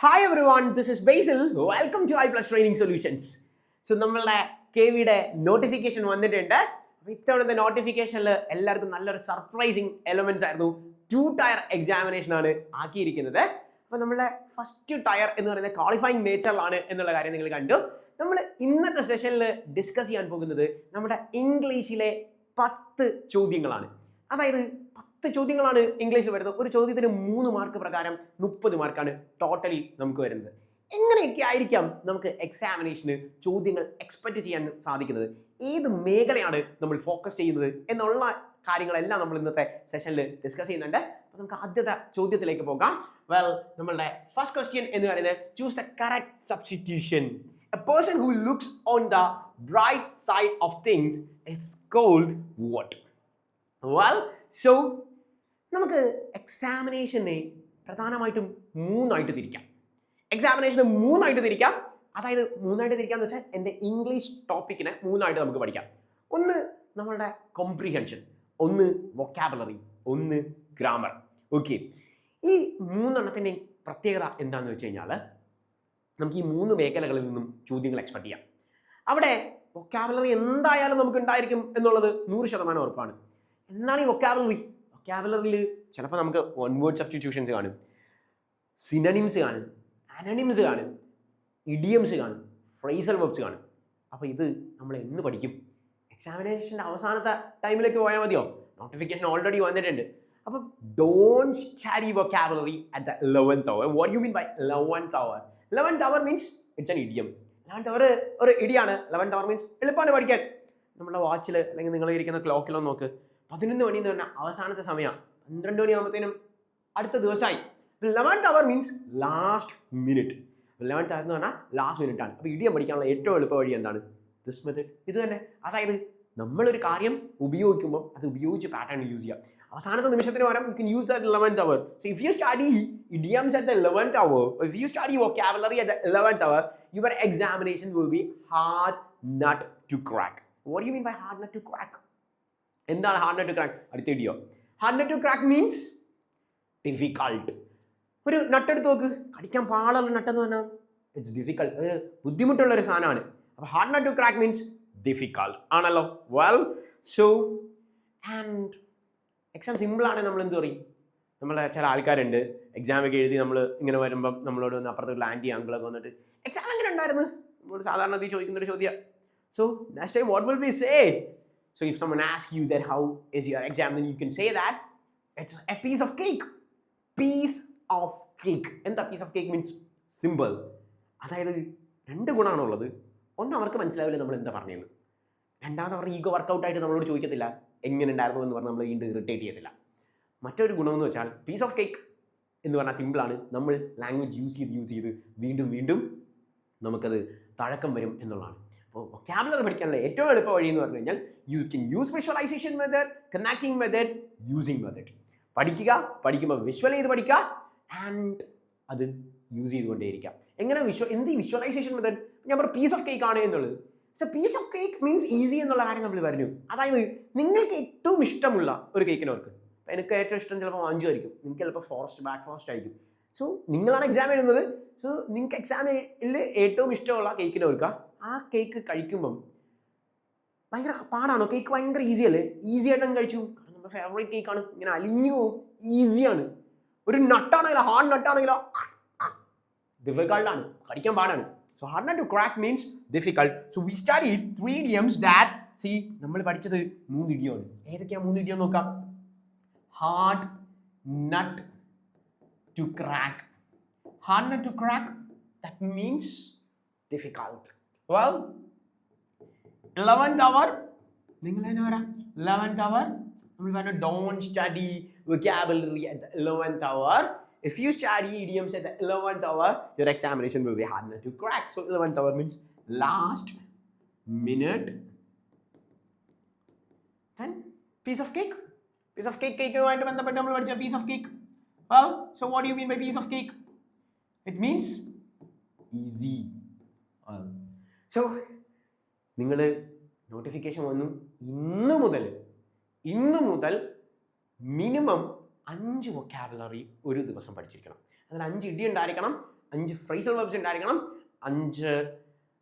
Hi everyone, this is Basil. Welcome to iPlus Training Solutions. So നമ്മളുടെ KVയുടെ notification വന്നിട്ടുണ്ട്. ഇത്തവണത്തെ നോട്ടിഫിക്കേഷനിൽ എല്ലാവർക്കും നല്ലൊരു സർപ്രൈസിങ് എലമെന്റ്സ് ആയിരുന്നു. 2 ടയർ എക്സാമിനേഷൻ ആണ് ആക്കിയിരിക്കുന്നത്. അപ്പോൾ നമ്മളുടെ ഫസ്റ്റ് ടയർ എന്ന് പറയുന്നത് ക്വാളിഫയിങ് നേച്ചറിലാണ് എന്നുള്ള കാര്യം നിങ്ങൾ കണ്ടു. നമ്മൾ ഇന്നത്തെ സെഷനിൽ ഡിസ്കസ് ചെയ്യാൻ പോകുന്നത് നമ്മുടെ ഇംഗ്ലീഷിലെ 10 ചോദ്യങ്ങളാണ്. അതായത് 10 ചോദ്യങ്ങളാണ് ഇംഗ്ലീഷിൽ വരുന്നത്. ഒരു ചോദ്യത്തിന് 3 മാർക്ക് പ്രകാരം 30 മാർക്കാണ് ടോട്ടലി നമുക്ക് വരുന്നത്. എങ്ങനെയൊക്കെ ആയിരിക്കാം നമുക്ക് എക്സാമിനേഷന് ചോദ്യങ്ങൾ എക്സ്പെക്ട് ചെയ്യാൻ സാധിക്കുന്നത്, ഏത് മേഖലയാണ് നമ്മൾ ഫോക്കസ് ചെയ്യുന്നത് എന്നുള്ള കാര്യങ്ങളെല്ലാം നമ്മൾ ഇന്നത്തെ സെഷനിൽ ഡിസ്കസ് ചെയ്യുന്നുണ്ട്. അപ്പോൾ നമുക്ക് ആദ്യത്തെ ചോദ്യത്തിലേക്ക് പോകാം. വെൽ, നമ്മളുടെ ഫസ്റ്റ് ക്വസ്റ്റ്യൻ എന്ന് പറയുന്നത് choose the correct substitution. A person who looks on the bright side of things is called what? Well, so നമുക്ക് എക്സാമിനേഷനെ പ്രധാനമായിട്ടും 3 ആയിട്ട് തിരിക്കാം. എക്സാമിനേഷന് 3 ആയിട്ട് തിരിക്കാം. അതായത് 3 ആയിട്ട് തിരിക്കാന്ന് വെച്ചാൽ എൻ്റെ ഇംഗ്ലീഷ് ടോപ്പിക്കിനെ 3 ആയിട്ട് നമുക്ക് പഠിക്കാം. ഒന്ന് നമ്മളുടെ കോംപ്രിഹെൻഷൻ, ഒന്ന് വൊക്കാബുലറി, ഒന്ന് ഗ്രാമർ. ഓക്കെ, ഈ 3 എണ്ണത്തിൻ്റെ പ്രത്യേകത എന്താണെന്ന് വെച്ച് കഴിഞ്ഞാൽ നമുക്ക് ഈ 3 മേഖലകളിൽ നിന്നും ചോദ്യങ്ങൾ എക്സ്പെക്ട് ചെയ്യാം. അവിടെ വൊക്കാബുലറി എന്തായാലും നമുക്ക് ഉണ്ടായിരിക്കും എന്നുള്ളത് 100% ഉറപ്പാണ്. എന്താണ് ഈ വൊക്കാബുലറി? വൊക്കാബുലറിയിൽ ചിലപ്പോൾ നമുക്ക് വൺ വേർഡ് സബ്സ്റ്റിറ്റ്യൂഷൻസ് കാണും, സിനണിംസ് കാണും, അനണിംസ് കാണും, ഇഡിയംസ് കാണും, ഫ്രേസൽ വെർബ്സ് കാണും. അപ്പോൾ ഇത് നമ്മൾ എന്ന് പഠിക്കും? എക്സാമിനേഷൻ്റെ അവസാനത്തെ ടൈമിലേക്ക് പോയാൽ മതിയോ? നോട്ടിഫിക്കേഷൻ ഓൾറെഡി വന്നിട്ടുണ്ട്. അപ്പം don't study vocabulary at the 11th hour. What you mean by 11th hour? 11th hour means it's an idiom. 11th hour ഒരു ഇടിയാണ്. 11th hour മീൻസ് എളുപ്പമാണ് പഠിക്കാൻ. നമ്മുടെ വാച്ചിൽ അല്ലെങ്കിൽ നിങ്ങൾ ഇരിക്കുന്ന ക്ലോക്കിലോ നോക്ക്, 11 മണി എന്ന് പറഞ്ഞാൽ അവസാനത്തെ സമയമാണ്. 12 മണിയാകുമ്പോഴത്തേനും അടുത്ത ദിവസമായി. 11th hour means last minute. 11th hour എന്ന് പറഞ്ഞാൽ ലാസ്റ്റ് മിനിറ്റ് ആണ്. അപ്പോൾ ഇഡിയം പഠിക്കാനുള്ള ഏറ്റവും എളുപ്പ വഴി എന്താണ്? ദിസ് മെത്തേഡ്, ഇത് തന്നെ. അതായത് നമ്മളൊരു കാര്യം ഉപയോഗിക്കുമ്പോൾ അത് ഉപയോഗിച്ച് പാറ്റേൺ യൂസ് ചെയ്യാം. അവസാനത്തെ നിമിഷത്തിന് പകരം you can use the 11th hour. So if you study idioms at the 11th hour, if you study vocabulary at the 11th hour, your examination will be hard nut to crack. What do you mean by hard nut to crack? എന്താണ് hard nut to crack? അടുത്ത ഇടിയോ. Hard nut to crack means difficult. ഒരു നട്ടെടുത്ത് നോക്ക്, കടിക്കാൻ പാടുള്ള നട്ടെന്ന് പറഞ്ഞാൽ it's difficult, അത് ബുദ്ധിമുട്ടുള്ളൊരു സാധനമാണ്. അപ്പോൾ hard nut to crack means difficult ആണല്ലോ. വെൽ, സോ ആൻഡ് എക്സാം സിമ്പിളാണെങ്കിൽ നമ്മൾ എന്ത് പറയും? നമ്മളെ ചില ആൾക്കാരുണ്ട് എക്സാമൊക്കെ എഴുതി നമ്മൾ ഇങ്ങനെ വരുമ്പം നമ്മളോട് വന്ന് അപ്പുറത്ത് ആൻറ്റി അങ്കിളൊക്കെ വന്നിട്ട് എക്സാം എങ്ങനെ ഉണ്ടായിരുന്നു നമ്മളോട് സാധാരണ ചോദിക്കുന്നൊരു ചോദ്യം. So next time what will be say? So if someone asks you that how is your exam, then you can say that it's a piece of cake. Piece of cake. എന്താ piece of cake means? Simple. അതായത് 2 ഗുണമാണുള്ളത്. ഒന്ന്, അവർക്ക് മനസ്സിലാവില്ല നമ്മൾ എന്താ പറഞ്ഞത്. രണ്ടാമത് അവരുടെ ഈഗോ വർക്കൗട്ട് ആയിട്ട് നമ്മളോട് ചോദിക്കത്തില്ല എങ്ങനെ ഉണ്ടായിരുന്നു എന്ന് പറഞ്ഞാൽ നമ്മൾ വീണ്ടും ഇറിറ്റേറ്റ് ചെയ്യത്തില്ല. മറ്റൊരു ഗുണമെന്ന് വെച്ചാൽ പീസ് ഓഫ് കേക്ക് എന്ന് പറഞ്ഞാൽ സിമ്പിളാണ്. നമ്മൾ ലാംഗ്വേജ് യൂസ് ചെയ്ത് വീണ്ടും നമുക്കത് തഴക്കം വരും എന്നുള്ളതാണ്. അപ്പോൾ വൊക്കാബുലറി പഠിക്കാനുള്ള ഏറ്റവും എളുപ്പ വഴി എന്ന് പറഞ്ഞു കഴിഞ്ഞാൽ you can use visualisation method, connecting method, using method. പഠിക്കുമ്പോൾ വിഷ്വൽ ചെയ്ത് പഠിക്കുക ആൻഡ് അത് യൂസ് ചെയ്തുകൊണ്ടേയിരിക്കാം. എങ്ങനെ എന്ത് വിഷ്വലൈസേഷൻ മെത്തേഡ്? ഞാൻ പറഞ്ഞു പീസ് ഓഫ് കേക്ക് ആണ് എന്നുള്ളത്. So piece of cake means easy എന്നുള്ള കാര്യം നമ്മൾ പറഞ്ഞു. അതായത് നിങ്ങൾക്ക് ഏറ്റവും ഇഷ്ടമുള്ള ഒരു കേക്കിനവർക്ക്, എനിക്ക് ഏറ്റവും ഇഷ്ടം ചിലപ്പോൾ മഞ്ചു ആയിരിക്കും, നിങ്ങൾക്ക് ചിലപ്പോൾ ബ്ലാക്ക് ഫോറസ്റ്റ് ആയിരിക്കും. സോ നിങ്ങളാണ് എക്സാം എഴുതുന്നത്. സോ നിങ്ങൾക്ക് എക്സാമിൽ ഏറ്റവും ഇഷ്ടമുള്ള കേക്കിനെ ഓർക്കുക. ആ കേക്ക് കഴിക്കുമ്പം ഭയങ്കര പാടാണോ? കേക്ക് ഭയങ്കര ഈസി അല്ലേ? ഈസി ആയിട്ടങ്ങ് കഴിച്ചു. കാരണം നമ്മുടെ ഫേവറേറ്റ് കേക്കാണ്, ഇങ്ങനെ അലിഞ്ഞു പോവും, ഈസിയാണ്. ഒരു നട്ടാണെങ്കിലോ ഹാർഡ് നട്ടാണെങ്കിലോ ഡിഫിക്കൾട്ടാണ്, കഴിക്കാൻ പാടാണ്. So hard nut to crack means difficult. So we study 3 idioms that's നമ്മൾ പഠിച്ചത് 3 ഇഡിയമാണ്. ഏതൊക്കെയാണ് 3 ഇഡിയം നോക്കാം? Hard nut to crack. Hard nut to crack, that means difficult. Well, 11th hour, നിങ്ങൾ തന്നെ പറയാം 11th hour നമ്മൾ പറഞ്ഞു don't study vocabulary at the 11th hour. If you study idioms at the 11th hour, your examination will be hard nut to crack. So 11th hour means last minute. Then piece of cake. Piece of cake കേക്കുമായിട്ട് ബന്ധപ്പെട്ട് നമ്മൾ പഠിച്ച piece of cake. Well, so what do you mean by piece of cake? It means easy. So നിങ്ങൾ notification വന്നു, ഇന്ന് മുതൽ minimum 5 vocabulary ഒരു ദിവസം പഠിച്ചിരിക്കണം. അതിൽ 5 ഇടി ഉണ്ടായിരിക്കണം, 5 ഫ്രേസൽ വെർബ്സ് ഉണ്ടായിരിക്കണം, 5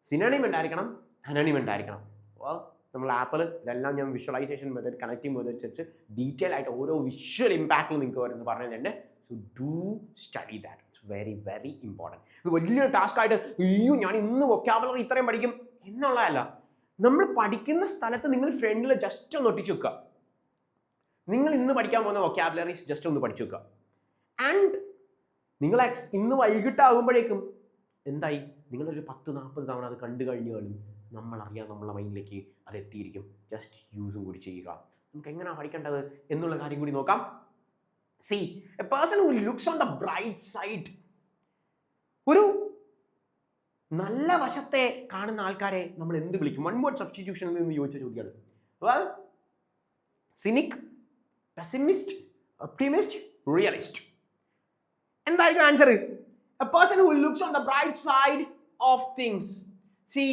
സിനോണിം ഉണ്ടായിരിക്കണം, അനോണിം ഉണ്ടായിരിക്കണം. അപ്പോൾ നമ്മൾ ആപ്പിൽ ഇതെല്ലാം ഞാൻ വിഷ്വലൈസേഷൻ മെത്തേഡ്, കണക്റ്റിംഗ് മെത്തേഡ് വെച്ച് ഡീറ്റെയിൽ ആയിട്ട് ഓരോ വിഷ്വൽ ഇമ്പാക്റ്റിൽ നിങ്ങൾക്ക് വരുന്നത് പറഞ്ഞിട്ടുണ്ട്. So do study that. It's very very important. ഇത് വലിയൊരു ടാസ്ക് ആയിട്ട് അയ്യോ ഞാൻ ഇന്ന് വൊക്കാബുലറി ഇത്രയും പഠിക്കും എന്നുള്ളതല്ല. നമ്മൾ പഠിക്കുന്ന സ്ഥലത്ത് നിങ്ങൾ ഫ്രണ്ടിൽ ജസ്റ്റ് ഒന്ന് ഒട്ടിച്ചു വെക്കുക. നിങ്ങൾ ഇന്ന് പഠിക്കാൻ പോകുന്ന വൊക്കാബുലറീസ് ജസ്റ്റ് ഒന്ന് പഠിച്ചു വെക്കുക. ആൻഡ് നിങ്ങൾ ഇന്ന് വൈകിട്ടാകുമ്പോഴേക്കും എന്തായി, നിങ്ങളൊരു 10-40 തവണ അത് കണ്ടു കഴിഞ്ഞു കാണും. നമ്മളറിയാം നമ്മളെ മൈൻഡിലേക്ക് അത് എത്തിയിരിക്കും. ജസ്റ്റ് യൂസും കൂടി ചെയ്യുക. നമുക്ക് എങ്ങനെയാണ് പഠിക്കേണ്ടത് എന്നുള്ള കാര്യം കൂടി നോക്കാം. See, a person who looks on the bright side, ഒരു നല്ല വശത്തെ കാണുന്ന ആൾക്കാരെ നമ്മൾ എന്ത് വിളിക്കും? വൺ വേർഡ് സബ്സ്റ്റിറ്റ്യൂഷനിൽ നിന്ന് ചോദിച്ച ചോദ്യമാണ്. Well, scenic, pessimist, optimist, realist. എന്തായിരിക്കും answer? A person who looks on the bright side of things. See,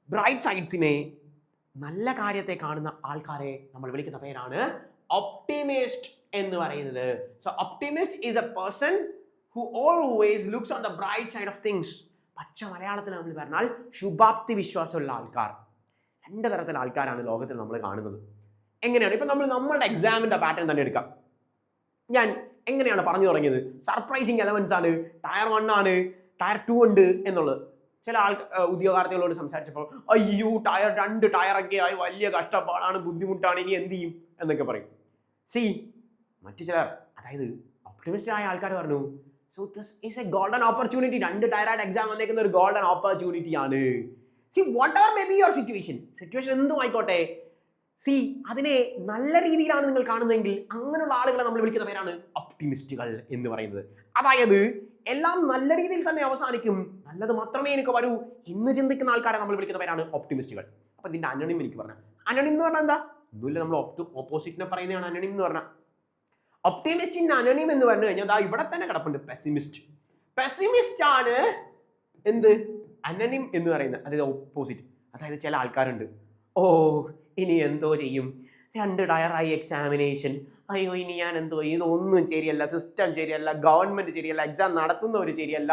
bright സൈഡ്സിനെ, നല്ല കാര്യത്തെ കാണുന്ന ആൾക്കാരെ നമ്മൾ വിളിക്കുന്ന പേരാണ് ഒപ്റ്റിമിസ്റ്റ് എന്ന് പറയുന്നത്. So optimist is A person who always looks on the bright side of things. പച്ച മലയാളത്തിൽ നമ്മൾ പറഞ്ഞാൽ ശുഭാപ്തി വിശ്വാസമുള്ള ആൾക്കാർ. 2 തരത്തിലുള്ള ആൾക്കാരാണ് ലോകത്തിൽ നമ്മൾ കാണുന്നത്. എങ്ങനെയാണ്? ഇപ്പം നമ്മളുടെ എക്സാമിൻ്റെ പാറ്റേൺ തന്നെ എടുക്കാം. ഞാൻ എങ്ങനെയാണ് പറഞ്ഞു തുടങ്ങിയത്? സർപ്രൈസിങ് എലമെന്റ്സ് ആണ്, ടയർ 1 ആണ്, ടയർ 2 ഉണ്ട് എന്നുള്ളത്. ചില ഉദ്യോഗാർത്ഥികളോട് സംസാരിച്ചപ്പോൾ അയ്യോ ടയർ 2 ടയറൊക്കെ ആയി വലിയ കഷ്ടപ്പാടാണ്, ബുദ്ധിമുട്ടാണ്, ഇനി എന്ത് ചെയ്യും എന്നൊക്കെ പറയും. സി, മറ്റു ചിലർ, അതായത് ഒപ്റ്റിമിസ്റ്റ് ആയ ആൾക്കാർ പറഞ്ഞു, so this is a golden opportunity. 2 ടയറായിട്ട് എക്സാം വന്നേക്കുന്ന ഒരു ഗോൾഡൻ ഓപ്പർച്യൂണിറ്റി ആണ്. See, whatever may be your situation എന്തും ആയിക്കോട്ടെ, സി, അതിനെ നല്ല രീതിയിലാണ് നിങ്ങൾ കാണുന്നതെങ്കിൽ അങ്ങനെയുള്ള ആളുകളെ നമ്മൾ വിളിക്കുന്ന പേരാണ് ഒപ്റ്റിമിസ്റ്റുകൾ എന്ന് പറയുന്നത്. അതായത് എല്ലാം നല്ല രീതിയിൽ തന്നെ അവസാനിക്കും, നല്ലത് മാത്രമേ എനിക്ക് വരൂ എന്ന് ചിന്തിക്കുന്ന ആൾക്കാരെ നമ്മൾ വിളിക്കുന്ന പേരാണ് ഒപ്റ്റിമിസ്റ്റുകൾ. അപ്പൊ ഇതിന്റെ അനോണിം എനിക്ക് പറഞ്ഞ അനോണിം എന്ന് പറഞ്ഞാൽ എന്താ? ഒന്നുമില്ല, നമ്മൾ ഓപ്പോസിറ്റിനെ പറയുന്നതാണ് അനോണിം എന്ന് പറഞ്ഞാൽ. ഒപ്റ്റിമിസ്റ്റിന്റെ അനോണിം എന്ന് പറഞ്ഞു കഴിഞ്ഞാൽ ഇവിടെ തന്നെ കിടപ്പുണ്ട്, പെസിമിസ്റ്റ്. പെസിമിസ്റ്റ് ആണ് എന്ത്? അനോണിം എന്ന് പറയുന്നത്, അതായത് ഓപ്പോസിറ്റ്. അതായത് ചില ആൾക്കാരുണ്ട്, ഓ ഇനി എന്തോ ചെയ്യും, 2 ടയറായി എക്സാമിനേഷൻ, അയ്യോ ഇനി ഞാൻ എന്തോ, ഇതൊന്നും ശരിയല്ല, സിസ്റ്റം ശരിയല്ല, ഗവൺമെന്റ് ശരിയല്ല, എക്സാം നടത്തുന്നവർ ശരിയല്ല,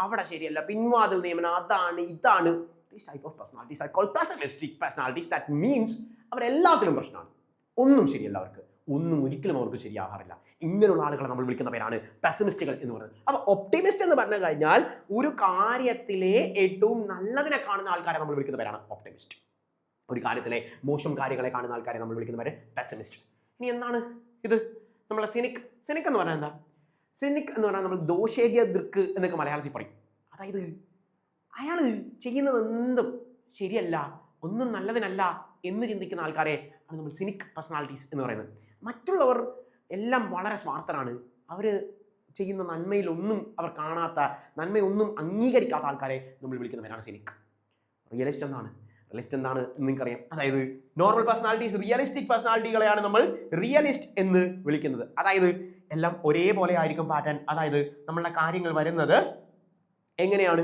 അവിടെ ശരിയല്ല, പിൻവാതിൽ നിയമനം, അതാണ് ഇതാണ്. This type of personalities are called pessimistic personalities. That means അവരെല്ലാത്തിലും പ്രശ്നമാണ്, ഒന്നും ശരിയല്ല, അവർക്ക് ഒന്നും ഒരിക്കലും അവർക്ക് ശരിയാകാറില്ല. ഇങ്ങനെയുള്ള ആളുകളെ നമ്മൾ വിളിക്കുന്ന പേരാണ് പെസിമിസ്റ്റുകൾ എന്ന് പറയുന്നത്. അപ്പോൾ ഒപ്റ്റിമിസ്റ്റ് എന്ന് പറഞ്ഞു കഴിഞ്ഞാൽ ഒരു കാര്യത്തിലെ ഏറ്റവും നല്ലതിനെ കാണുന്ന ആൾക്കാരെ നമ്മൾ വിളിക്കുന്ന പേരാണ് ഒപ്റ്റിമിസ്റ്റ്. ഒരു കാര്യത്തിലെ മോശം കാര്യങ്ങളെ കാണുന്ന ആൾക്കാരെ നമ്മൾ വിളിക്കുന്ന പേര് പെസിമിസ്റ്റ്. ഇനി എന്താണ് ഇത്? നമ്മളെ സിനിക് എന്ന് പറഞ്ഞാൽ എന്താ? സിനിക് എന്ന് പറഞ്ഞാൽ നമ്മൾ ദോഷേയ ദൃക്ക് എന്നൊക്കെ മലയാളത്തിൽ പറയും. അതായത് അയാൾ ചെയ്യുന്നത് എന്തും ശരിയല്ല, ഒന്നും നല്ലതിനല്ല എന്ന് ചിന്തിക്കുന്ന ആൾക്കാരെ ആണ് നമ്മൾ സിനിക് പേഴ്സണാലിറ്റീസ് എന്ന് പറയുന്നത്. മറ്റുള്ളവർ എല്ലാം വളരെ സ്വാർത്ഥരാണ്, അവർ ചെയ്യുന്ന നന്മയിലൊന്നും അവർ കാണാത്ത, നന്മയൊന്നും അംഗീകരിക്കാത്ത ആൾക്കാരെ നമ്മൾ വിളിക്കുന്ന പേരാണ് സിനിക്. റിയലിസ്റ്റ് എന്താണ് നിങ്ങൾക്കറിയാം. അതായത് നോർമൽ പേഴ്സണാലിറ്റീസ്, റിയലിസ്റ്റിക് പേഴ്സണാലിറ്റികളെയാണ് നമ്മൾ റിയലിസ്റ്റ് എന്ന് വിളിക്കുന്നത്. അതായത് എല്ലാം ഒരേപോലെ ആയിരിക്കും പാറ്റേൺ. അതായത് നമ്മളുടെ കാര്യങ്ങൾ വരുന്നത് എങ്ങനെയാണ്?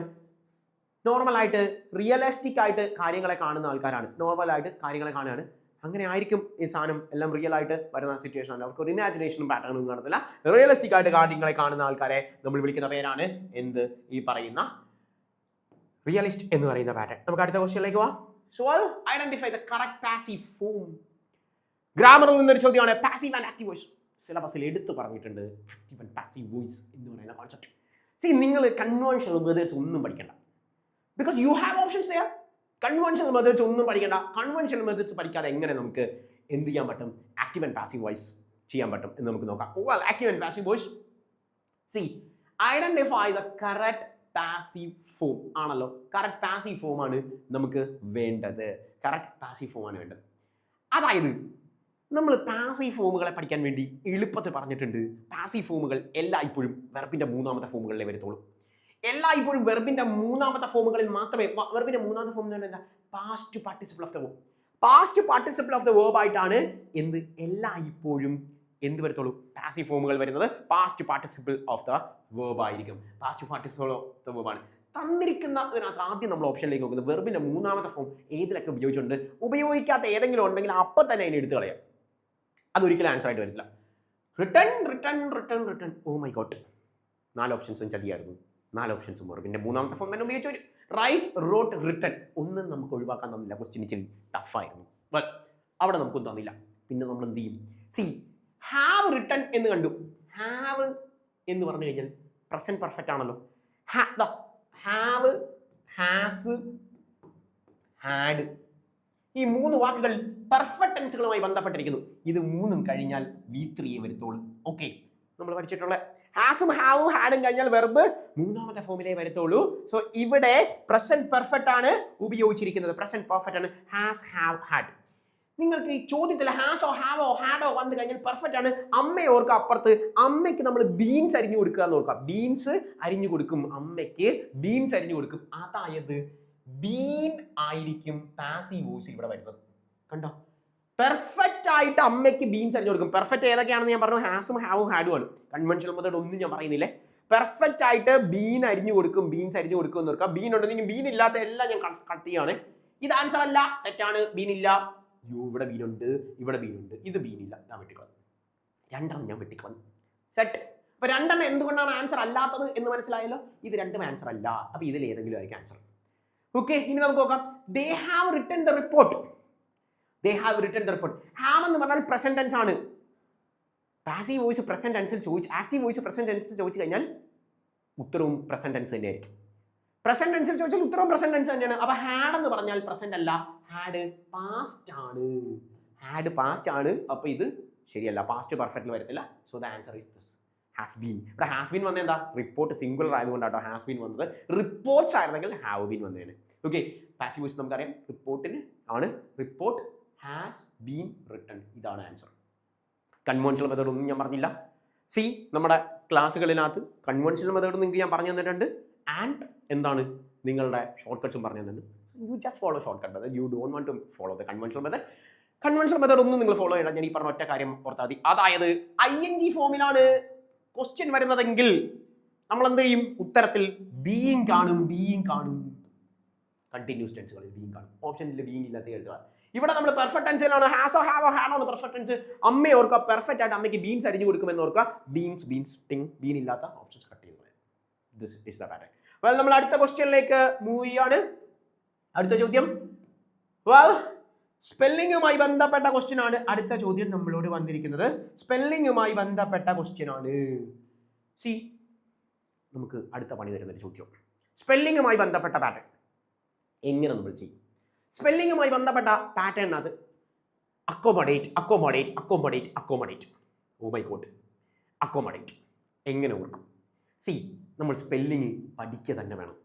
നോർമലായിട്ട് റിയലിസ്റ്റിക് ആയിട്ട് കാര്യങ്ങളെ കാണുന്ന ആൾക്കാരാണ്. നോർമലായിട്ട് കാര്യങ്ങളെ കാണുകയാണ്, അങ്ങനെ ആയിരിക്കും ഈ സാധനം എല്ലാം റിയൽ ആയിട്ട് വരുന്ന സിറ്റുവേഷൻ ആണ്. അവർക്ക് ഒരു ഇമാജിനേഷനും പാറ്റേണും കാണത്തില്ല. റിയലിസ്റ്റിക് ആയിട്ട് കാര്യങ്ങളെ കാണുന്ന ആൾക്കാരെ നമ്മൾ വിളിക്കുന്ന പേരാണ് എന്ത്? ഈ പറയുന്ന റിയലിസ്റ്റ് എന്ന് പറയുന്ന പാറ്റേൺ. നമുക്ക് അടുത്ത ക്വസ്റ്റ്യനിലേക്ക് പോവാം. So I'll identify the correct passive form. ഗ്രാമറിൽ നിന്നൊരു ചോദ്യമാണ് പാസീവ് ആൻഡ് ആക്റ്റീവ് വോയിസ്. സിലബസിൽ എടുത്തു പറഞ്ഞിട്ടുണ്ട് ആക്റ്റീവ് ആൻഡ് പാസീവ് വോയിസ് എന്ന് പറയുന്ന കോൺസെപ്റ്റ്. നിങ്ങൾ കൺവെൻഷണൽ മെത്തേഡ്സ് ഒന്നും പഠിക്കണ്ട, because you have options here. Conventional methods ഒന്നും പഠിക്കണ്ട. കൺവെൻഷണൽ മെത്തേഡ്സ് പഠിക്കാതെ എങ്ങനെ നമുക്ക് എന്ത് ചെയ്യാൻ പറ്റും? ആക്റ്റീവ് ആൻഡ് പാസീവ് വോയിസ് ചെയ്യാൻ പറ്റും എന്ന് നമുക്ക് നോക്കാം. Active and passive voice, identify the correct passive form ആണല്ലോ. കറക്റ്റ് പാസീവ് ഫോം ആണ് നമുക്ക് വേണ്ടത്. അതായത് നമ്മൾ പാസീവ് ഫോമുകളെ പഠിക്കാൻ വേണ്ടി എളുപ്പത്തിൽ പറഞ്ഞിട്ടുണ്ട്. പാസീവ് ഫോമുകൾ എല്ലായ്പ്പോഴും വെർബിന്റെ 3ാമത്തെ ഫോമുകളിലേ വരത്തുള്ളൂ. എല്ലായ്പ്പോഴും വെർബിന്റെ 3ാമത്തെ ഫോമുകളിൽ മാത്രമേ. വെർബിന്റെ 3ാമത്തെ ഫോം എന്ന് പറഞ്ഞാൽ എന്താ? Past participle of the verb. Past participle of the verb ആയിട്ടാണ് എന്ത് എല്ലായ്പ്പോഴും എന്ത് വരത്തുള്ളൂ? പാസീവ് ഫോമുകൾ വരുന്നത് past participle of the verb ആയിരിക്കും. Past participle of the verb ആണ് തന്നിരിക്കുന്നതിനകത്ത്. ആദ്യം നമ്മൾ ഓപ്ഷനിലേക്ക് നോക്കുന്നത് വെർബിന്റെ 3ാമത്തെ ഫോം ഏതിലൊക്കെ ഉപയോഗിച്ചിട്ടുണ്ട്. ഉപയോഗിക്കാത്ത ഏതെങ്കിലും ഉണ്ടെങ്കിൽ അപ്പം തന്നെ അതിനെ എടുത്തു കളയാം. അതൊരിക്കലും ആൻസർ ആയിട്ട് വരില്ല. റിട്ടേൺ. ഓ മൈ ഗോഡ്, 4 ഓപ്ഷൻസും ചതിയായിരുന്നു. 4 ഓപ്ഷൻസും മാറും. പിന്നെ മൂന്നാമത്തെ ഫോം തന്നെ ഉപയോഗിച്ച് വരും. Write, wrote, written. ഒന്നും നമുക്ക് ഒഴിവാക്കാൻ തന്നില്ല. ക്വസ്റ്റ്യൻ ഇച്ചിരി ടഫായിരുന്നു. ബട്ട് അവിടെ നമുക്കൊന്നും തന്നില്ല. പിന്നെ നമ്മൾ എന്ത് ചെയ്യും? സി, ഹാവ് റിട്ടൺ എന്ന് കണ്ടു. ഹാവ് എന്ന് പറഞ്ഞു കഴിഞ്ഞാൽ പ്രസന്റ് പെർഫെക്റ്റ് ആണല്ലോ. ഹാവ്, ഹാസ്, ഹാഡ്, ഈ 3 വാക്കുകൾ പെർഫെക്റ്റ് ടെൻസുകളുമായി ബന്ധപ്പെട്ടിരിക്കുന്നു. ഇത് 3ഉം കഴിഞ്ഞാൽ V3 വരത്തുള്ളൂ. ഓക്കെ, നമ്മൾ പഠിച്ചിട്ടുള്ള ഹാസും ഹാവും ഹാഡും കഴിഞ്ഞാൽ വെർബ് 3ാമത്തെ ഫോമിലേ വരത്തുള്ളൂ. സോ ഇവിടെ പ്രസന്റ് പെർഫെക്റ്റ് ആണ് ഉപയോഗിച്ചിരിക്കുന്നത്. പ്രസന്റ് പെർഫെക്റ്റ് ആണ് ഹാസ്, ഹാവ്, ഹാഡ്. നിങ്ങൾക്ക് ഈ ചോദ്യത്തിൽ ഹാസോ ഹാവോ ഹാഡോ വന്നു കഴിഞ്ഞാൽ പെർഫെക്റ്റ് ആണ്. അമ്മയെ ഓർക്കുക. അപ്പുറത്ത് അമ്മയ്ക്ക് നമ്മൾ ബീൻസ് അരിഞ്ഞു കൊടുക്കുക എന്ന് ഓർക്കുക. ബീൻസ് അരിഞ്ഞു കൊടുക്കും. അമ്മയ്ക്ക് ബീൻസ് അരിഞ്ഞു കൊടുക്കും. അതായത് ബീൻ ആയിരിക്കും പാസീവ് വോയിസിൽ ഇവിടെ വരുന്നത്. കണ്ടോ? പെർഫെക്റ്റ് ആയിട്ട് അമ്മയ്ക്ക് ബീൻസ് അരിഞ്ഞു കൊടുക്കും. പെർഫെക്റ്റ് ഏതൊക്കെയാണെന്ന് ഞാൻ പറഞ്ഞു. ഹാസും ഹാവും ഹാഡും ആണ്. കൺവെൻഷണൽ മെത്തേഡ് ഒന്നും ഞാൻ പറയുന്നില്ലേ. പെർഫെക്റ്റ് ആയിട്ട് ബീൻ അരിഞ്ഞു കൊടുക്കും, ബീൻസ് അരിഞ്ഞു കൊടുക്കും എന്ന് ഓർക്കുക. ബീൻ ഉണ്ടെങ്കിൽ ബീൻ ഇല്ലാത്ത എല്ലാം ഞാൻ കട്ട് ചെയ്യാണ്. ഇത് ആൻസർ അല്ല, തെറ്റാണ്. ബീൻ ഇല്ല. ഇവിടെ ബീനുണ്ട്, ഇവിടെ ബീനുണ്ട്. ഇത് ബീനില്ല. ഞാൻ വെട്ടിക്കളഞ്ഞു. 2 ഞാൻ വെട്ടിക്കളഞ്ഞു. സെറ്റ്. അപ്പൊ 2 എന്തുകൊണ്ടാണ് ആൻസർ അല്ലാത്തത് എന്ന് മനസ്സിലായല്ലോ. ഇത് 2ഉം ആൻസർ അല്ല. അപ്പൊ ഇതിൽ ഏതെങ്കിലും ആയിരിക്കും ആൻസർ. ഓക്കെ, ഇനി നമുക്ക് നോക്കാം. They have written the report. They have written the report. Have എന്ന് പറഞ്ഞാൽ പ്രസന്റ് ടെൻസ് ആണ്. പാസീവ് വോയിസ് പ്രസന്റ് ടെൻസിൽ ചോദിച്ചു, ആക്റ്റീവ് വോയിസ് പ്രസന്റ് ടെൻസിൽ ചോദിച്ചു കഴിഞ്ഞാൽ ഉത്തരവും പ്രസന്റ് ടെൻസ് തന്നെയായിരിക്കും. പ്രസന്റ് ടെൻസിൽ ചോദിച്ചാൽ ഉത്തരവും പ്രസന്റ് ടെൻസ് തന്നെയാണ്. അപ്പൊ ഹാഡ് എന്ന് പറഞ്ഞാൽ പ്രസന്റ് അല്ല, ഹാഡ് പാസ്റ്റ് ആണ്. ഹാഡ് പാസ്റ്റ് ആണ്. അപ്പൊ ഇത് ശരിയല്ല, പാസ്റ്റ് പെർഫെക്റ്റിൽ വരത്തില്ല. So the answer is this, has been. ഇവിടെ ഹാസ് ബീൻ വന്നത് എന്താ? റിപ്പോർട്ട് സിംഗുലർ ആയതുകൊണ്ടാട്ടോ ഹാസ് ബീൻ വന്നത്. റിപ്പോർട്ട്സ് ആയിരുന്നെങ്കിൽ ഹാവ് ബീൻ വന്നേനെ. ഓക്കെ, പാസീവ് വോയിസ് നമുക്കറിയാം റിപ്പോർട്ടിന് ആണ്. Report has been written. ഇതാണ് ആൻസർ. കൺവെൻഷണൽ മെത്തേഡ് ഒന്നും ഞാൻ പറഞ്ഞില്ല. സി, നമ്മുടെ ക്ലാസ്സുകളിനകത്ത് കൺവെൻഷണൽ മെത്തേഡ് നിങ്ങൾക്ക് ഞാൻ പറഞ്ഞു തന്നിട്ടുണ്ട്. ആൻഡ് എന്താണ് നിങ്ങളുടെ ഷോർട്ട് കട്ട്സും പറഞ്ഞു തന്നിട്ടുണ്ട്. You just follow shortcut method. You don't want to follow the conventional method. Conventional method ഒന്നും നിങ്ങൾ ഫോളോ ചെയ്യണം. ഞാൻ ഈ പറഞ്ഞ ഒറ്റ കാര്യം ഓർത്താൽ മതി. അതായത് ING ഫോമിലാണ് ക്വസ്റ്റ്യൻ വരുന്നതെങ്കിൽ നമ്മൾ എന്ത് ചെയ്യും? ഉത്തരത്തിൽ ബീയിങ് കാണും, ബീയിങ് കാണും. കണ്ടിന്യൂസ് ടെൻസുകളിൽ ബീയിങ് കാണും. ഓപ്ഷനിൽ ബീയിങ് ഇല്ലാത്ത എഴുതുക. ഇവിടെ നമ്മൾ പെർഫെക്റ്റ് ടെൻസിലാണ്. ഹാസോ ഹാവോ ഹാഡോ ആണ് പെർഫെക്റ്റ് ടെൻസ്. അമ്മയെ ഓർക്കുക. പെർഫെക്റ്റ് ആയിട്ട് അമ്മയ്ക്ക് ബീൻസ് അരിഞ്ഞു കൊടുക്കുമെന്ന് ഓർക്കുക. ബീൻസ്, ബീൻസ്, ടിങ്. ബീൻ ഇല്ലാത്ത ഓപ്ഷൻസ് കട്ട് ചെയ്യുന്നത്. This is the pattern. Well, നമ്മൾ അടുത്ത ക്വസ്റ്റ്യനിലേക്ക് മൂവ് ചെയ്യാണ്. അടുത്ത ചോദ്യം സ്പെല്ലിങ്ങുമായി ബന്ധപ്പെട്ട ക്വസ്റ്റ്യൻ ആണ്. അടുത്ത ചോദ്യം നമ്മളോട് വന്നിരിക്കുന്നത് സ്പെല്ലിങ്ങുമായി ബന്ധപ്പെട്ട ക്വസ്റ്റ്യൻ ആണ്. സി, നമുക്ക് അടുത്ത പണി തരുന്നൊരു ചോദ്യം. സ്പെല്ലിങ്ങുമായി ബന്ധപ്പെട്ട പാറ്റേൺ എങ്ങനെ നമ്മൾ ചെയ്യും? സ്പെല്ലിങ്ങുമായി ബന്ധപ്പെട്ട പാറ്റേണിനകത്ത് accommodate, accommodate, accommodate, accommodate. Oh my god, accommodate എങ്ങനെ ഓർക്കും? സി, നമ്മൾ സ്പെല്ലിങ് പഠിക്കുക തന്നെ വേണം.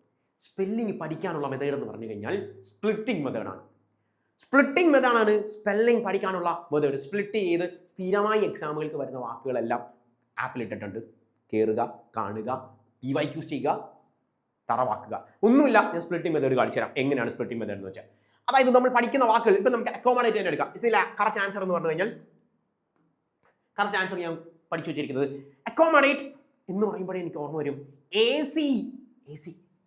സ്പെല്ലിങ് പഠിക്കാനുള്ള മെത്തേഡ് എന്ന് പറഞ്ഞു കഴിഞ്ഞാൽ സ്പ്ലിറ്റിംഗ് മെത്തേഡാണ്. സ്പ്ലിറ്റിംഗ് മെത്തേഡാണ് സ്പെല്ലിംഗ് പഠിക്കാനുള്ള മെത്തേഡ്. സ്പ്ലിറ്റ് ചെയ്ത് സ്ഥിരമായി എക്സാമുകൾക്ക് വരുന്ന വാക്കുകളെല്ലാം ആപ്പിലിട്ടിട്ടുണ്ട്. കയറുക, കാണുക, PYQs ചെയ്യുക, തറവാക്കുക. ഒന്നുമില്ല. ഞാൻ സ്പ്ലിറ്റിംഗ് മെത്തേഡ് കാണിച്ചു തരാം. എങ്ങനെയാണ് സ്പ്ലിറ്റിംഗ് മെത്തേഡ് എന്ന് വെച്ചാൽ, അതായത് നമ്മൾ പഠിക്കുന്ന വാക്കുകൾ ഇപ്പം നമുക്ക് അക്കോമഡേറ്റ് തന്നെ എടുക്കാം. ഇതിലെ കറക്റ്റ് ആൻസർ എന്ന് പറഞ്ഞു കഴിഞ്ഞാൽ, കറക്റ്റ് ആൻസർ ഞാൻ പഠിച്ചു വെച്ചിരിക്കുന്നത് അക്കോമഡേറ്റ് എന്ന് പറയുമ്പോഴേ എനിക്ക് ഓർമ്മ വരും AC. AC,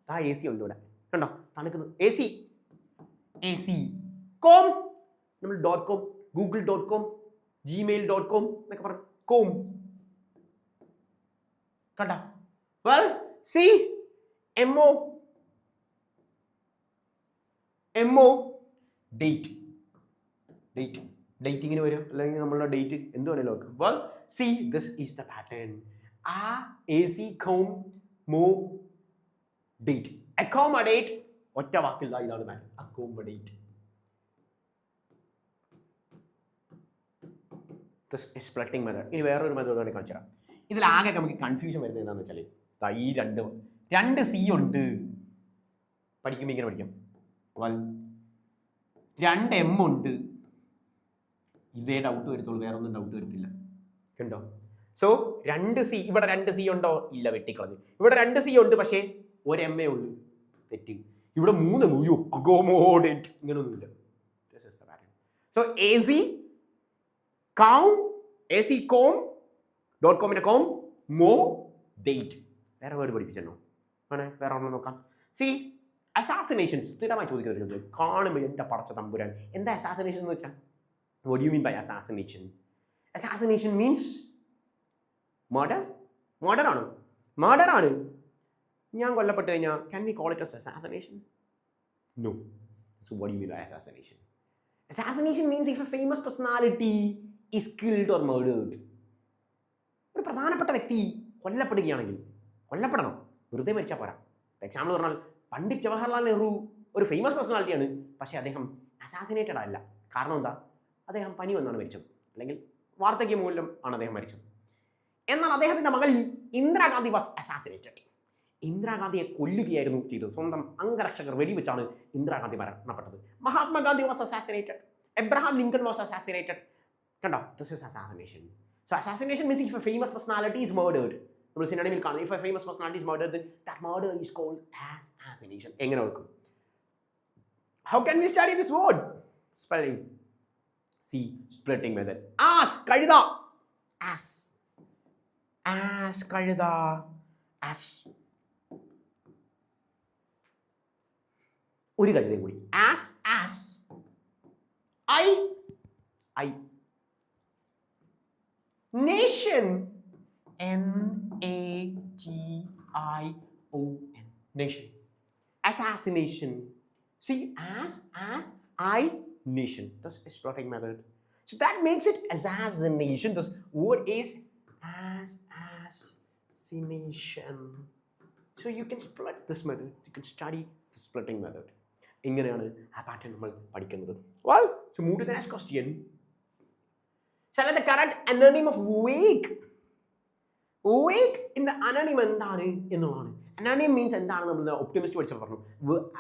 ആ AC ഉണ്ട് ഇവിടെ, കണ്ടോ തണുക്കുന്നു. AC, AC. കോം, നമ്മൾ .com, google.com, gmail.com എന്നൊക്കെ പറഞ്ഞു. കോം, കണ്ട. Well, see, MO, MO, date. Date, ഡേറ്റിങ്ങിന് വരും. അല്ലെങ്കിൽ നമ്മളുടെ ഡേറ്റ് എന്ത് വേണേലും ഓർക്കും. Well, see, this is the pattern. ആ AC, com, mo, date. Accommodate ഒറ്റ വാക്കിൽ ഇതാണ് മാൻ. അക്കോമഡേറ്റ്. Splitting method. ഇനി വേറൊരു മെത്തേഡ് കൂടി കാണിച്ചു തരാം. ഇതിലാകെ നമുക്ക് കൺഫ്യൂഷൻ വരുന്നത് എന്താണെന്ന് വെച്ചാൽ, ഈ രണ്ട് C ഉണ്ട്. പഠിക്കുമ്പോൾ ഇങ്ങനെ പഠിക്കാം. 2 M ഉണ്ട്. ഇതേ ഡൗട്ട് വരത്തുള്ളൂ, വേറെ ഒന്നും ഡൗട്ട് വരത്തില്ല. കണ്ടോ? So 2 C. ഇവിടെ 2 C ഉണ്ടോ? ഇല്ല, വെട്ടിക്കളഞ്ഞു. ഇവിടെ 2 C ഉണ്ട്, പക്ഷേ 1 M ഉള്ളൂ. തെറ്റി. ഇവിടെ 3 M. അയ്യോ, അക്കോമോഡേറ്റ് ഇങ്ങനൊന്നുമില്ല. So AC com, AC com, .comന്റെ കോം, മോ, ഡേറ്റ്. വേറെ വേർഡ് പഠിപ്പിച്ചോ? ആണ്, വേറെ ഒന്നും നോക്കാം. സി, അസാസിനേഷൻ സ്ഥിരമായി ചോദിക്കുന്ന ചോദ്യം. കാണുമ്പോൾ എൻ്റെ പടച്ച തമ്പുരാൻ, എന്താ അസാസിനേഷൻ എന്ന് വെച്ചാൽ? What you mean by assassination? Assassination means murder. Murder ആണ്, മർഡർ ആണ്. ഞാൻ കൊല്ലപ്പെട്ട് കഴിഞ്ഞാൽ can we call it as assassination? No. So what do you mean by assassination? Assassination means if a famous personality is killed or murdered. ഒരു പ്രധാനപ്പെട്ട വ്യക്തി കൊല്ലപ്പെടുകയാണെങ്കിൽ, കൊല്ലപ്പെടണം, വെറുതെ മരിച്ചാൽ പോരാ. എക്സാമ്പിൾ പറഞ്ഞാൽ പണ്ഡിറ്റ് ജവഹർലാൽ നെഹ്റു ഒരു ഫേമസ് പേഴ്സണാലിറ്റിയാണ്, പക്ഷേ അദ്ദേഹം അസാസിനേറ്റഡ് അല്ല. കാരണം എന്താ? അദ്ദേഹം പനി വന്നാണ് മരിച്ചത്, അല്ലെങ്കിൽ വാർദ്ധക്യ മൂലം ആണ് അദ്ദേഹം മരിച്ചത്. എന്നാൽ അദ്ദേഹത്തിൻ്റെ മകൾ ഇന്ദിരാഗാന്ധി വാസ് അസാസിനേറ്റഡ്. ഇന്ദിരാഗാന്ധിയെ കൊല്ലുകയായിരുന്നു ചെയ്തത്. സ്വന്തം അംഗരക്ഷകർ വെടിവെച്ചാണ് ഇന്ദിരാഗാന്ധി മരണപ്പെട്ടത്. Mahatma Gandhi was assassinated. Abraham Lincoln was assassinated. കണ്ടോ? This is assassination. So assassination means if a famous personality is murdered. നമ്മൾ സിനോണിമിൽ കാണും. If a famous personality is murdered, that murder is called assassination. എങ്ങനെ ഓർക്കും? How can we study this word? Spelling. See, splitting method. As, കഴുത. As. As, കഴുത. As. ഒരു കഴുതയും കൂടി. As, as. I. Nation. N-A-T-I-O-N. Nation. Assassination. See, as, I, nation. That's a splitting method. So that makes it assassination. This word is assassination. So you can split this method. You can study the splitting method. ഇങ്ങനെയാണ് ആ pattern നമ്മൾ പഠിക്കുന്നത്. Well, so move to the next question. Shall I the correct anonym of wake? Wake in the anonym എന്താണ് എന്നുള്ളതാണ്. അനോണിം means എന്താണ് നമ്മൾ optimist പഠിച്ചപ്പോൾ പറഞ്ഞു.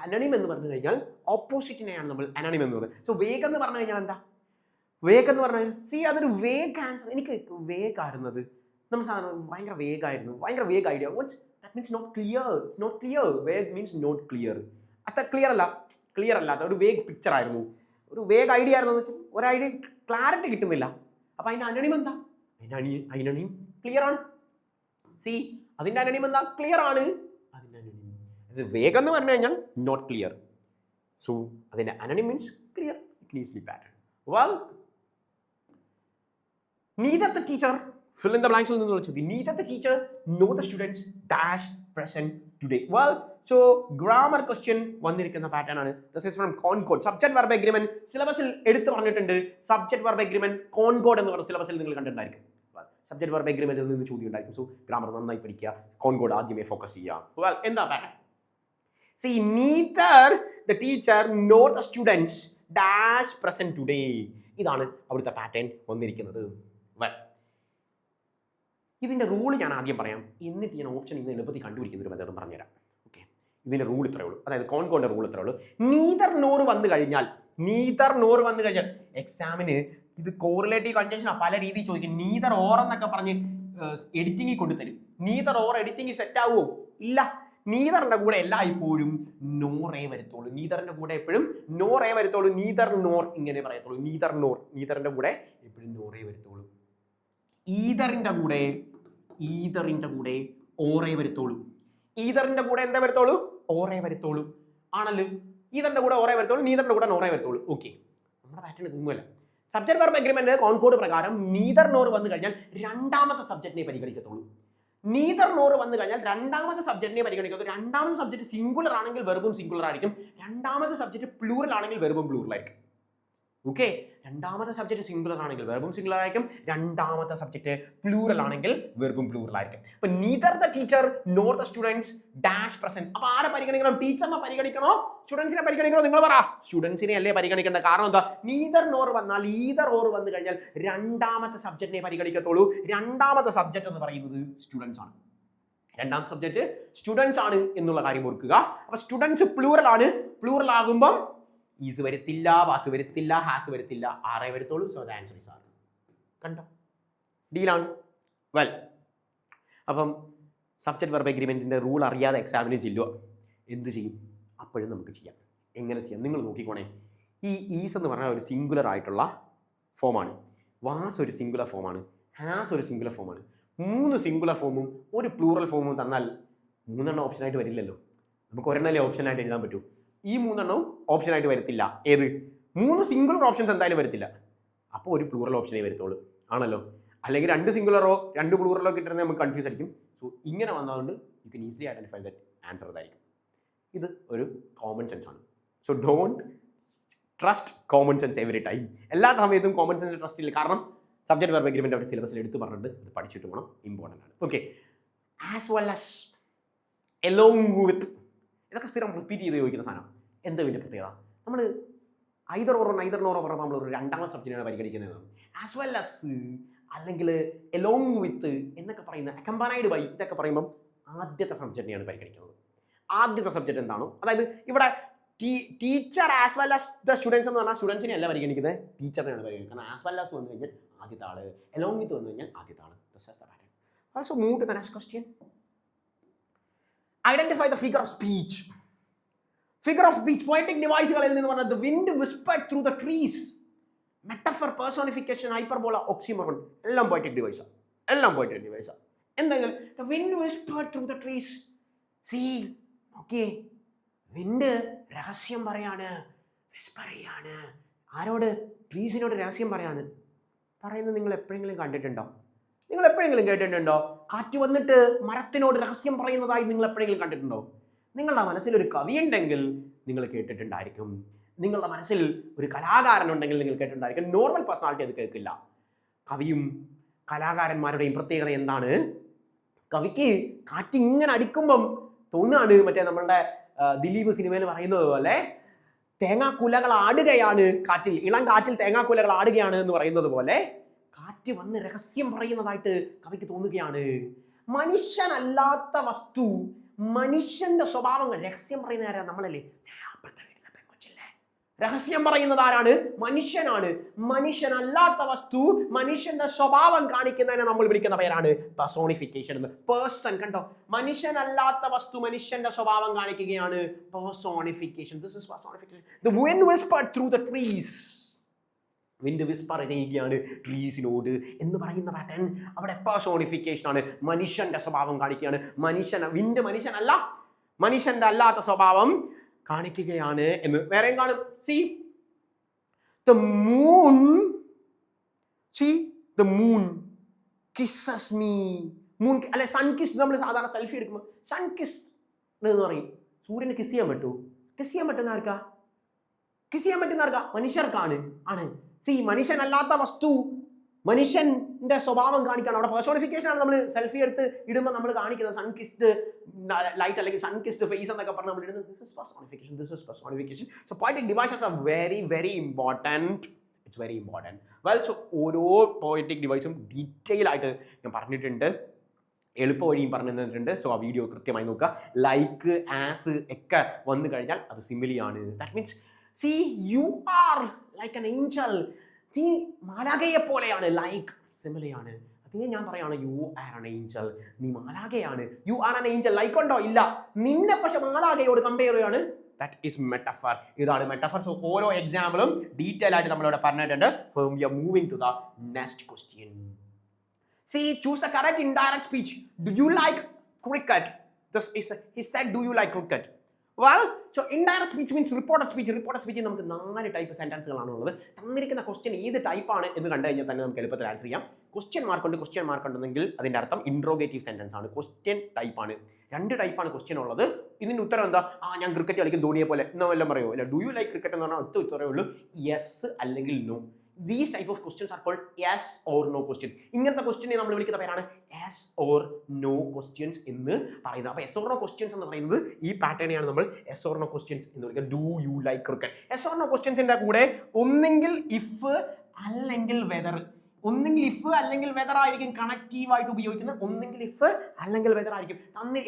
അനോണിം എന്ന് പറഞ്ഞു കഴിഞ്ഞാൽ ഓപ്പോസിറ്റിനെയാണ് നമ്മൾ അനോണിം എന്ന് പറയുന്നത്. സോ വേഗ് എന്ന് പറഞ്ഞു കഴിഞ്ഞാൽ എന്താ? വേഗ് എന്ന് പറഞ്ഞാൽ അതൊരു വേഗ് ആൻസർ. എനിക്ക് വേഗ് ആയിരുന്നത് നമ്മൾ സാധാരണ ഭയങ്കര വേഗായിരുന്നു, ഭയങ്കര vague idea. That means not clear. It's not clear. Vague means not clear. അത്ര ക്ലിയർ അല്ല. അതൊരു വേഗ് പിക്ചർ ആയിരുന്നു, ഒരു വേഗ് ഐഡിയ ആയിരുന്നു എന്ന് വെച്ചാൽ ഒരു ഐഡിയ ക്ലാരിറ്റി കിട്ടുന്നില്ല. അപ്പം അതിൻ്റെ അനോണിം എന്താ? അനോണിം ക്ലിയർ ആണ്. അതിൻ്റെ അനോണിം എന്താ? ക്ലിയർ ആണ്. ഇത് വേഗം എന്ന് പറഞ്ഞു കഴിഞ്ഞാൽ നോട്ട് ക്ലിയർ. സോ അതിൻ്റെ അനോണിം means clear. It easily pattern. Well, neither the teacher, fill in the blanks ൽ നിന്നുള്ള ചോദ്യം. neither the teacher nor the students dash present today. Well, so grammar question വന്നിരിക്കുന്ന പാറ്റേൺ ആണ്. This is from Concord. Subject verb agreement സിലബസിൽ എടുത്തു പറഞ്ഞിട്ടുണ്ട്. Subject verb agreement Concord എന്ന് പറഞ്ഞ സിലബസിൽ നിങ്ങൾ കണ്ടിട്ടുണ്ടായിരിക്കും. സബ്ജക്ട് വെർബ് എഗ്രിമെന്റിൽ നിന്ന് ചോദ്യം ഉണ്ടായിരിക്കും. സോ ഗ്രാമർ നന്നായി പഠിക്കുക. കോൺകോഡ് ആദ്യമേ ഫോക്കസ് ചെയ്യുക. വെൽ, എന്താ pattern? See, neither the teacher nor the students dash present today. ഇതാണ് അവിടുത്തെ പാറ്റേൺ വന്നിരിക്കുന്നത്. വെൽ, ഇതിൻ്റെ റൂൾ ഞാൻ ആദ്യം പറയാം, എന്നിട്ട് ഞാൻ ഓപ്ഷൻ ഇന്ന് എളുപ്പത്തിൽ കണ്ടുപിടിക്കുന്ന ഒരു മെത്തേഡും പറഞ്ഞുതരാം. ഓക്കെ, ഇതിൻ്റെ റൂൾ ഇത്രയേ ഉള്ളൂ. അതായത് കോൺകോഡിൻ്റെ റൂൾ ഇത്രയേ ഉള്ളൂ. നീതർ നോർ വന്നു കഴിഞ്ഞാൽ എക്സാമിന് ഇത് കോറിലേറ്റീവ് കൺജങ്ഷനാണ്. പല രീതിയിൽ ചോദിക്കും. നീതർ ഓർ എന്നൊക്കെ പറഞ്ഞ് എഡിറ്റിംഗിൽ കൊണ്ടുതരും. നീതർ ഓർ എഡിറ്റിംഗ് സെറ്റ് ആവുമോ? ഇല്ല. നീതറിന്റെ കൂടെ എല്ലായ്പ്പോഴും നോറേ വരത്തുള്ളൂ. നീതറിന്റെ കൂടെ എപ്പോഴും നോറേ വരത്തുള്ളൂ. നീതർ നോർ ഇങ്ങനെ പറയത്തുള്ളൂ. നീതർ നോർ, നീതറിന്റെ കൂടെ എപ്പോഴും നോറേ വരത്തുള്ളൂ. ഈതറിന്റെ കൂടെ ഓറേ വരത്തുള്ളൂ. ഈതറിന്റെ കൂടെ എന്താ വരത്തുള്ളൂ? ഓറേ വരത്തുള്ളൂ. ആണല്ലോ. ഈതറിന്റെ കൂടെ ഓറേ വരത്തുള്ളൂ, നീതറിന്റെ കൂടെ നോറേ വരത്തുള്ളൂ. ഓക്കെ, നമ്മുടെ പാറ്റേൺ ഇതൊന്നുമല്ല. സബ്ജക്ട് വെർബ് എഗ്രിമെന്റ് കോൺകോഡ് പ്രകാരം നീതർ നോർ വന്നു കഴിഞ്ഞാൽ രണ്ടാമത്തെ സബ്ജക്റ്റിനെ പരിഗണിക്കത്തുള്ളൂ. നീതർ നോർ വന്നു കഴിഞ്ഞാൽ രണ്ടാമത്തെ സബ്ജക്റ്റിനെ പരിഗണിക്കത്തുള്ളൂ. രണ്ടാമത്തെ സബ്ജക്ട് സിംഗുലർ ആണെങ്കിൽ വെർബും സിംഗുലർ ആയിരിക്കും. രണ്ടാമത്തെ സബ്ജക്ട് പ്ലൂറൽ ആണെങ്കിൽ വെർബും പ്ലൂറൽ ആയിരിക്കും. ഓക്കെ, രണ്ടാമത്തെ സബ്ജക്ട് സിംഗുലർ ആണെങ്കിൽ വെർബും സിംഗുലർ ആയിരിക്കും. രണ്ടാമത്തെ സബ്ജക്ട് പ്ലൂറൽ ആണെങ്കിൽ വെർബും പ്ലൂറൽ ആയിരിക്കും. അപ്പൊ neither the teacher nor the students dash present. അപ്പൊ ആരെ പരിഗണിക്കണം? ടീച്ചറിനെ പരിഗണിക്കണോ സ്റ്റുഡൻസിനെ പരിഗണിക്കണോ? നിങ്ങൾ പറ. സ്റ്റുഡൻസിനെ അല്ലേ പരിഗണിക്കേണ്ട. കാരണം എന്താ? നീതർ നോർ വന്നാൽ ഈതർ ഓർ വന്നു കഴിഞ്ഞാൽ രണ്ടാമത്തെ സബ്ജക്റ്റിനെ പരിഗണിക്കത്തുള്ളൂ. രണ്ടാമത്തെ സബ്ജക്ട് എന്ന് പറയുന്നത് സ്റ്റുഡൻസ് ആണ്. രണ്ടാമത്തെ സബ്ജക്ട് സ്റ്റുഡൻസ് ആണ് എന്നുള്ള കാര്യം ഓർക്കുക. അപ്പൊ സ്റ്റുഡൻസ് പ്ലൂറൽ ആണ്. പ്ലൂറൽ ആകുമ്പോൾ ഈസ് വരത്തില്ല, വാസ് വരത്തില്ല, ഹാസ് വരത്തില്ല, ആറേ വരത്തുള്ളൂ. So the answer is are. കണ്ടോ? ഡീലാണ്. വെൽ, അപ്പം സബ്ജക്ട് വെർബ് എഗ്രിമെന്റിന്റെ റൂൾ അറിയാതെ എക്സാമിന് ചെല്ലുക. എന്ത് ചെയ്യും? അപ്പോഴും നമുക്ക് ചെയ്യാം. എങ്ങനെ ചെയ്യാം? നിങ്ങൾ നോക്കിക്കോണേ. ഈ ഈസ് എന്ന് പറഞ്ഞാൽ ഒരു സിംഗുലർ ആയിട്ടുള്ള ഫോമാണ്. വാസ് ഒരു സിംഗുലർ ഫോമാണ്. ഹാസ് ഒരു സിംഗുലർ ഫോമാണ്. 3 സിംഗുലർ ഫോമും ഒരു പ്ലൂറൽ ഫോമും തന്നാൽ 3 ഓപ്ഷനായിട്ട് വരില്ലല്ലോ. നമുക്ക് ഒരെണ്ണല്ലേ ഓപ്ഷനായിട്ട് എഴുതാൻ പറ്റൂ. ഈ 3 ഓപ്ഷനായിട്ട് വരത്തില്ല. ഏത്? 3 സിംഗുലർ ഓപ്ഷൻസ് എന്തായാലും വരത്തില്ല. അപ്പോൾ ഒരു പ്ലൂറൽ ഓപ്ഷനേ വരത്തുള്ളൂ. ആണല്ലോ. അല്ലെങ്കിൽ 2 സിംഗുലറോ 2 പ്ലൂറലോ കിട്ടുന്നത് നമുക്ക് കൺഫ്യൂസ് അടിക്കും. സോ ഇങ്ങനെ വന്നതുകൊണ്ട് you can easily identify that answer അതായിരിക്കും. ഇത് ഒരു കോമൺ സെൻസ് ആണ്. So don't trust common sense every time. എല്ലാ സമയത്തും കോമൺ സെൻസ് ട്രസ്റ്റ് ഇല്ല. കാരണം സബ്ജക്ട് വെർബ് എഗ്രിമെൻ്റ് അവിടെ സിലബസിൽ എടുത്ത് പറഞ്ഞിട്ട് ഇത് പഠിച്ചിട്ട് പോകണം, ഇമ്പോർട്ടൻ്റ് ആണ്. Okay, as well as, along with, ഇതൊക്കെ സ്ഥിരം റിപ്പീറ്റ് ചെയ്ത് ചോദിക്കുന്ന സാധനം. എന്താ ഇതിൻ്റെ പ്രത്യേകത? നമ്മൾ ഐദർ ഓറോ നൈദർ നോറോ പറഞ്ഞാൽ നമ്മൾ ഒരു രണ്ടാമത്തെ സബ്ജക്റ്റിനാണ് പരിഗണിക്കുന്നത്. ആസ് വെൽ ആസ് അല്ലെങ്കിൽ എലോങ് വിത്ത് എന്നൊക്കെ പറയുന്ന അക്കംപനൈഡ് ബൈ ഇതൊക്കെ പറയുമ്പം ആദ്യത്തെ സബ്ജക്റ്റിനെയാണ് പരിഗണിക്കുന്നത്. ആദ്യത്തെ സബ്ജക്റ്റ് എന്താണോ, അതായത് ഇവിടെ teacher as well as the students എന്ന് പറഞ്ഞാൽ സ്റ്റുഡൻസിനെ അല്ല പരിഗണിക്കുന്നത്, ടീച്ചറിനെയാണ് പരിഗണിക്കുന്നത്. കാരണം ആസ് വെൽ ആസ് വന്നു കഴിഞ്ഞാൽ ആദ്യത്തെ ആള്, എലോങ് വിത്ത് വന്നു കഴിഞ്ഞാൽ ആദ്യത്തെ ആള്. Also move to the next question. Identify the figure of speech. Figure of speech, poetic devices എന്ന് പറഞ്ഞാൽ the wind whispered through the trees. Metaphor, personification, hyperbola, oxymoron, എല്ലാം poetic device. എല്ലാം poetic device. എന്തെങ്കിലും the wind whispered through the trees. See, okay, wind രഹസ്യം പറയാണ്, whisper ചെയ്യാണ്. ആരോട്? ട്രീസിനോട് രഹസ്യം പറയാണ്. പറയുന്നത് നിങ്ങൾ എപ്പോഴെങ്കിലും കണ്ടിട്ടുണ്ടോ? നിങ്ങൾ എപ്പോഴെങ്കിലും കേട്ടിട്ടുണ്ടോ? കാറ്റ് വന്നിട്ട് മരത്തിനോട് രഹസ്യം പറയുന്നതായി നിങ്ങൾ എപ്പോഴെങ്കിലും കണ്ടിട്ടുണ്ടോ? നിങ്ങളുടെ മനസ്സിൽ ഒരു കവി ഉണ്ടെങ്കിൽ നിങ്ങൾ കേട്ടിട്ടുണ്ടായിരിക്കും. നിങ്ങളുടെ മനസ്സിൽ ഒരു കലാകാരനുണ്ടെങ്കിൽ നിങ്ങൾ കേട്ടിട്ടുണ്ടായിരിക്കും. നോർമൽ പേഴ്സണാലിറ്റി അത് കേൾക്കില്ല. കവിയും കലാകാരന്മാരുടെയും പ്രത്യേകത എന്താണ്? കവിക്ക് കാറ്റ് ഇങ്ങനെ അടിക്കുമ്പം തോന്നുകയാണ്, മറ്റേ നമ്മളുടെ ദിലീപ് സിനിമയിൽ പറയുന്നത് പോലെ തേങ്ങാക്കുലകൾ ആടുകയാണ് കാറ്റിൽ, ഇളം കാറ്റിൽ തേങ്ങാക്കുലകൾ ആടുകയാണ് എന്ന് പറയുന്നത് പോലെ കാറ്റ് വന്ന് രഹസ്യം പറയുന്നതായിട്ട് കവിക്ക് തോന്നുകയാണ്. മനുഷ്യനല്ലാത്ത വസ്തു, മനുഷ്യന്റെ സ്വഭാവങ്ങൾ രഹസ്യം പറയുന്ന ആരാ? നമ്മളല്ലേ? രഹസ്യം പറയുന്നത് ആരാണ്? മനുഷ്യനാണ്. മനുഷ്യനല്ലാത്ത വസ്തു മനുഷ്യന്റെ സ്വഭാവം കാണിക്കുന്നതിനെ നമ്മൾ വിളിക്കുന്ന പേരാണ് പെർസോണിഫിക്കേഷൻ എന്ന്. പേഴ്സൺ, കണ്ടോ? മനുഷ്യനല്ലാത്ത വസ്തു മനുഷ്യന്റെ സ്വഭാവം കാണിക്കുകയാണ് personification. This is personification. The wind whispered through the trees. Wind Whisper ചെയ്യുകയാണ് ട്രീസിനോട് എന്ന് പറയുന്ന പാറ്റേൺ അവിടെ പേഴ്സോണിഫിക്കേഷൻ ആണ്. മനുഷ്യന്റെ സ്വഭാവം കാണിക്കുകയാണ്. വിൻഡ് മനുഷ്യനല്ല, മനുഷ്യന്റെ അല്ലാത്ത സ്വഭാവം കാണിക്കുകയാണ് എന്ന് വേറെയും കാണും. See, the moon kisses me. Moon അല്ലെ സൺ കിസ്, നമ്മൾ സാധാരണ സെൽഫി എടുക്കുമ്പോൾ സൺ കിസ് എന്ന് പറയും. സൂര്യന് കിസ് ചെയ്യാൻ പറ്റുമോ? കിസ് ചെയ്യാൻ പറ്റുന്ന ആർക്കാ? കിസ് ചെയ്യാൻ പറ്റുന്ന ആർക്കാ? മനുഷ്യർക്കാണ്. ആണ്. മനുഷ്യനല്ലാത്ത വസ്തു മനുഷ്യന്റെ സ്വഭാവം കാണിക്കണം. അവിടെ പേഴ്സോണിഫിക്കേഷൻ ആണ്. നമ്മൾ സെൽഫി എടുത്ത് ഇടുമ്പോൾ നമ്മൾ കാണിക്കുന്നത് സൺ കിസ്ഡ് ലൈറ്റ് അല്ലെങ്കിൽ സൺ കിസ്ഡ് ഫേസ് എന്നൊക്കെ പറഞ്ഞ് നമ്മൾ ഇടുന്നത്. This is personification. This is personification. So poetic devices are very very important. It's very important. Well, so ഓരോ പോയറ്റിക് ഡിവൈസും ഡീറ്റെയിൽ ആയിട്ട് ഞാൻ പറഞ്ഞിട്ടുണ്ട്, എളുപ്പ വഴിയും പറഞ്ഞു തന്നിട്ടുണ്ട്. സോ ആ വീഡിയോ കൃത്യമായി നോക്കുക. ലൈക്ക്, ആസ് ഒക്കെ വന്നു കഴിഞ്ഞാൽ അത് സിമിലിയാണ്. That means see you are like an angel. നീ മാലാഖയെ പോലെയാണ്. ലൈക്ക് സിമിലിയാണ്. അതേ ഞാൻ പറയാണ് യു ആർ an angel. നീ മാലാഖയാണ്. You are an angel. Like ഉണ്ടോ? ഇല്ല. നിന്നെ പക്ഷെ മാലാഖയോട് കമ്പയർ ചെയ്യാണ്. That is metaphor. ഇതാണ് മെറ്റഫർ. സോ ഓരോ എക്സാമ്പിളും ഡീറ്റെയിൽ ആയിട്ട് നമ്മളിവിടെ പറഞ്ഞിട്ടുണ്ട്. So we are moving to the next question. See, choose the correct indirect speech. Do you like cricket? He said, do you like cricket? Well, so indirect speech means reported speech. Reported speech നമുക്ക് 4 type സെന്റൻസുകളാണ് ഉള്ളത്. തന്നിരിക്കുന്ന question ഏത് ടൈപ്പാണ് എന്ന് കണ്ടു കഴിഞ്ഞാൽ തന്നെ നമുക്ക് എളുപ്പത്തിൽ ആൻസർ ചെയ്യാം. ക്വസ്റ്റ്യൻ മാർക്ക് ഉണ്ടെങ്കിൽ അതിന്റെ അർത്ഥം ഇൻട്രോഗേറ്റീവ് സെന്റൻസ് ആണ്. ക്വസ്റ്റ്യൻ ടൈപ്പാണ്. 2 ടൈപ്പാണ് ക്വസ്റ്റ്യൻ ഉള്ളത്. ഇതിന്റെ ഉത്തരം എന്താ? ഞാൻ ക്രിക്കറ്റ് കളിക്കും ധോണിയെ പോലെ എന്നോ എല്ലാം പറയോ? അല്ല, ഡു യു ലൈക്ക് ക്രിക്കറ്റ് എന്ന് പറഞ്ഞാൽ ഉത്തരവേ ഉള്ളൂ യെസ് അല്ലെങ്കിൽ no. These type of questions are called yes or no question. ഇങ്ങനത്തെ ക്വസ്റ്റ്യനെ നമ്മൾ വിളിക്കുന്ന പേരാണ് yes or no questions എന്ന് പറയുന്നത്. അപ്പോൾ yes or no questions എന്ന് പറയുന്നത് ഈ പാറ്റേണെയാണ് നമ്മൾ yes or no questions എന്ന് വിളിക്കുന്നത്. Do you like cricket? yes or no questionsന്റെ കൂടെ ഒന്നെങ്കിൽ if അല്ലെങ്കിൽ whether, ഒന്നെങ്കിൽ if അല്ലെങ്കിൽ whether ആയിരിക്കും കണക്റ്റീവ് ആയിട്ട് ഉപയോഗിക്കുന്നത്. ഒന്നെങ്കിൽ if അല്ലെങ്കിൽ whether ആയിരിക്കും.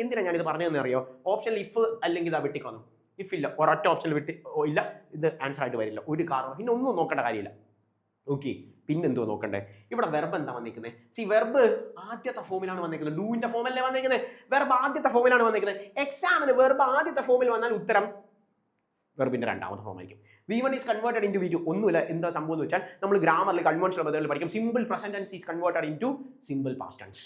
എന്തിനാണ് ഞാനിത് പറഞ്ഞതെന്ന് അറിയോ? ഓപ്ഷനിൽ if അല്ലെങ്കിൽ ഇതാ വെട്ടിക്കൊന്നു. if ഇല്ല, ഒരൊറ്റ ഓപ്ഷനിൽ ഇല്ല, ഇത് ആൻസർ ആയിട്ട് വരില്ല. ഒരു കാരണം പിന്നെ ഒന്നും നോക്കേണ്ട കാര്യമില്ല. ഓക്കെ, പിന്നെന്തോ നോക്കണ്ടേ? ഇവിടെ വെർബ് എന്താ വന്നിരിക്കുന്നത്? വെർബ് ആദ്യത്തെ ഫോമിലാണ് വന്നിരിക്കുന്നത്. ഡൂവിന്റെ ഫോമല്ലേ വന്നിരിക്കുന്നത്? വെർബ് ആദ്യത്തെ ഫോമിലാണ് വന്നിരിക്കുന്നത്. എക്സാമിന് വെർബ് ആദ്യത്തെ ഫോമിൽ വന്നാൽ ഉത്തരം വെർബിന്റെ രണ്ടാമത്തെ ഫോം ആയിരിക്കും. V1 is converted into V2. ഒന്നുമില്ല, എന്താ സംഭവം എന്ന് വെച്ചാൽ നമ്മൾ ഗ്രാമറിൽ കൺവെൻഷണൽ മെത്തേഡിൽ പഠിക്കും. Simple present tense is converted into simple past tense.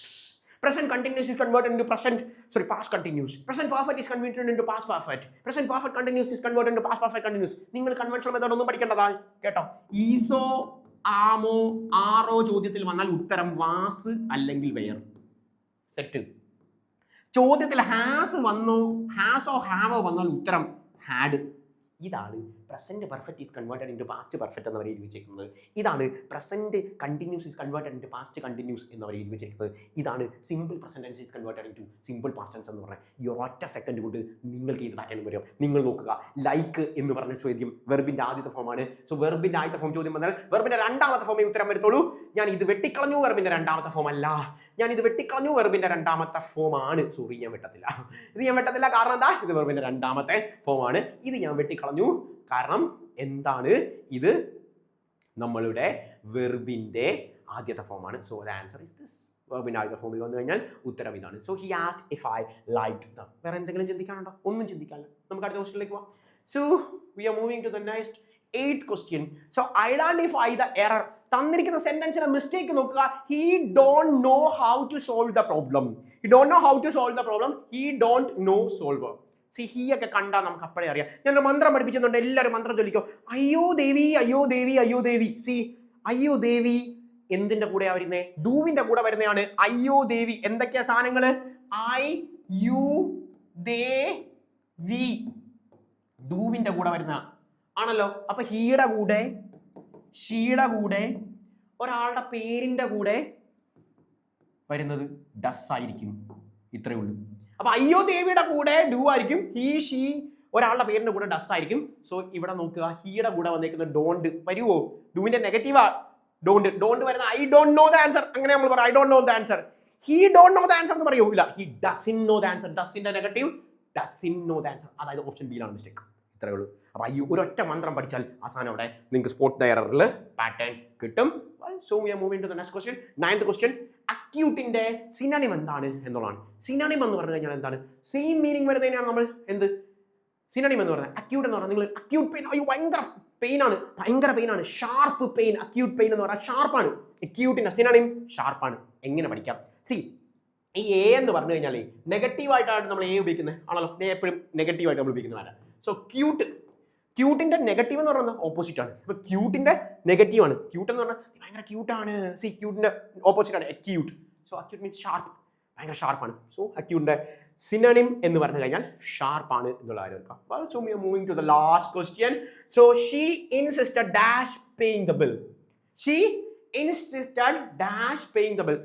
Present continuous is converted into past continuous. Present perfect is converted into past perfect. Present perfect continuous is converted into past perfect continuous. നിങ്ങൾ conventional method ഒന്നും പഠിക്കേണ്ടതാ കേട്ടോ. ഈസോ, ആമോ, ആറോ ചോദ്യത്തിൽ വന്നാൽ ഉത്തരം was അല്ലെങ്കിൽ wear. Set. ചോദ്യത്തിൽ has വന്നോ ഹാസോ ഹാവോ വന്നാൽ ഉത്തരം ഹാഡ്. ഇതാണ് present perfect is converted into past perfect എന്നവർ എഴുതി വെച്ചിരിക്കുന്നത്. ഇതാണ് present continuous is converted into past continuous എന്നവർ എഴുതി വെച്ചിരിക്കുന്നത്. ഇതാണ് simple present tense is converted into simple past tense എന്ന് പറഞ്ഞാൽ ഈ ഒരൊറ്റ സെക്കൻഡ് കൊണ്ട് നിങ്ങൾക്ക് ഇത് പാറ്റേൺ വരും. നിങ്ങൾ നോക്കുക, ലൈക്ക് എന്ന് പറഞ്ഞ ചോദ്യം വെർബിന്റെ ആദ്യത്തെ ഫോമാണ്. സോ വെർബിന്റെ ആദ്യത്തെ ഫോം ചോദ്യം വന്നാൽ വെർബിന്റെ രണ്ടാമത്തെ ഫോമേ ഉത്തരം വരത്തുള്ളൂ. ഞാൻ ഇത് വെട്ടിക്കളഞ്ഞു, വെർബിന്റെ രണ്ടാമത്തെ ഫോം അല്ല. ഞാൻ ഇത് വെട്ടിക്കളഞ്ഞു, വെർബിന്റെ രണ്ടാമത്തെ ഫോമാണ്. സോറി, ഞാൻ വെട്ടത്തില്ല. ഇത് ഞാൻ വെട്ടത്തില്ല കാരണം എന്താ, ഇത് വെർബിന്റെ രണ്ടാമത്തെ ഫോമാണ്. ഇത് ഞാൻ വെട്ടിക്കളഞ്ഞു കാരണം എന്താണ്, ഇത് നമ്മളുടെ വെർബിന്റെ ആദ്യത്തെ ഫോമാണ്. So the answer is this. വെർബിന്റെ ആദ്യത്തെ ഫോമിൽ വന്നു കഴിഞ്ഞാൽ ഉത്തരം ഇതാണ്. So he asked if I liked them. വേറെ എന്തെങ്കിലും ചിന്തിക്കാനുണ്ടോ? ഒന്നും ചിന്തിക്കാനില്ല. നമുക്ക് അടുത്ത ക്വസ്റ്റ്യനിലേക്ക് പോവാം. So we are moving to the next 8th question. So identify the error. തന്നിരിക്കുന്ന സെന്റൻസിലെ മിസ്റ്റേക്ക് നോക്കുക. He don't know how to solve the problem. He don't know how to solve the problem. He don't know solver. See, he ഒക്കെ കണ്ടാൽ നമുക്ക് അപ്പോഴേ അറിയാം. ഞാനൊരു മന്ത്രം പഠിപ്പിച്ചിട്ടുണ്ട്, എല്ലാവരും മന്ത്രം ചൊല്ലിക്കോ. അയ്യോ ദേവി, അയ്യോ ദേവി, അയ്യോ ദേവി. സി, അയ്യോ ദേവി എന്തിന്റെ കൂടെയാ വരുന്നേ? ഡൂവിന്റെ കൂടെ വരുന്നതാണ് അയ്യോ ദേവി. എന്തൊക്കെയാ സാധനങ്ങള്? ഐ യു ദേ വി, ഡൂവിന്റെ കൂടെ വരുന്ന ആണല്ലോ. അപ്പൊ ഹീയുടെ കൂടെ, ഷീയുടെ കൂടെ, ഒരാളുടെ പേരിന്റെ കൂടെ വരുന്നത് ഡസ് ആയിരിക്കും. ഇത്രയേ ഉള്ളൂ. അപ്പൊ അയ്യോ ദേവിയുടെ കൂടെ ഡു ആയിരിക്കും, ഹീ ഷീ ഒരാളുടെ പേരിന്റെ കൂടെ ഡസ് ആയിരിക്കും. സോ ഇവിടെ നോക്കുക, ഹീയുടെ കൂടെ വന്നേക്കുന്നത് ഡോണ്ട് വരുവോ? ഡുവിന്റെ നെഗറ്റീവാ ഡോണ്ട്. ഡോണ്ട് വരുന്ന I don't know the answer. അങ്ങനെ നമ്മൾ പറയാം, I don't know the answer. He don't know the answer എന്ന് പറയൂ? ഇല്ല, he doesn't know the answer. ഡസിന്റെ negative doesn't know the answer. അതായത് ഓപ്ഷൻ ബിയിലാണ് മിസ്റ്റേക്ക്. ഇത്രയേ ഉള്ളൂ. അപ്പൊ ഈ ഒരൊറ്റ മന്ത്രം പഠിച്ചാൽ അവസാനം അവിടെ നിങ്ങൾക്ക് സ്പോട്ട് ദ എററിൽ പാറ്റേൺ കിട്ടും. So we are moving to the next question. 9th question. അക്യൂട്ടിന്റെ സിനോണിം എന്താണ് എന്നുള്ളതാണ്. സിനോണിം എന്ന് പറഞ്ഞു കഴിഞ്ഞാൽ എന്താണ്? സെയിം മീനിങ് വരുന്നതിനാണ് നമ്മൾ എന്ത് സിനോണിം എന്ന് പറയുന്നത്. അക്യൂട്ട് എന്ന് പറഞ്ഞാൽ നിങ്ങൾ അക്യൂട്ട് പെയിൻ, അയ്യോ ഭയങ്കര പെയിൻ ആണ്, ഭയങ്കര പെയിൻ ആണ്, ഷാർപ്പ് പെയിൻ. അക്യൂട്ട് പെയിൻ എന്ന് പറഞ്ഞാൽ ഷാർപ്പാണ്. അക്യൂട്ടിന്റെ സിനോണിം ഷാർപ്പാണ്. എങ്ങനെ പഠിക്കാം? സി, ഈ എ എന്ന് പറഞ്ഞു കഴിഞ്ഞാൽ നെഗറ്റീവായിട്ടാണ് നമ്മൾ എ ഉപയോഗിക്കുന്നത് ആണല്ലോ. എപ്പോഴും നെഗറ്റീവായിട്ട് നമ്മൾ ഉപയോഗിക്കുന്നതാണ്. സോ ക്യൂട്ട്, ക്യൂട്ടിന്റെ നെഗറ്റീവ് എന്ന് പറയുന്നത് ഓപ്പോസിറ്റ് ആണ്. ഇപ്പൊ ക്യൂട്ടിന്റെ നെഗറ്റീവ് ആണ്. ക്യൂട്ട് എന്ന് പറഞ്ഞാൽ ഭയങ്കര ക്യൂട്ടാണ്. സി, ക്യൂട്ടിന്റെ ഓപ്പോസിറ്റ് ആണ് acute. So acute means sharp, ഭയങ്കര ഷാർപ്പാണ്. സോ അക്യൂട്ടിന്റെ സിനോണിം എന്ന് പറഞ്ഞു കഴിഞ്ഞാൽ ഷാർപ്പാണ് എന്നുള്ള കാര്യം എടുക്കാം. So we are moving to the last question. So she insisted dash paying the bill. She insisted dash paying the bill.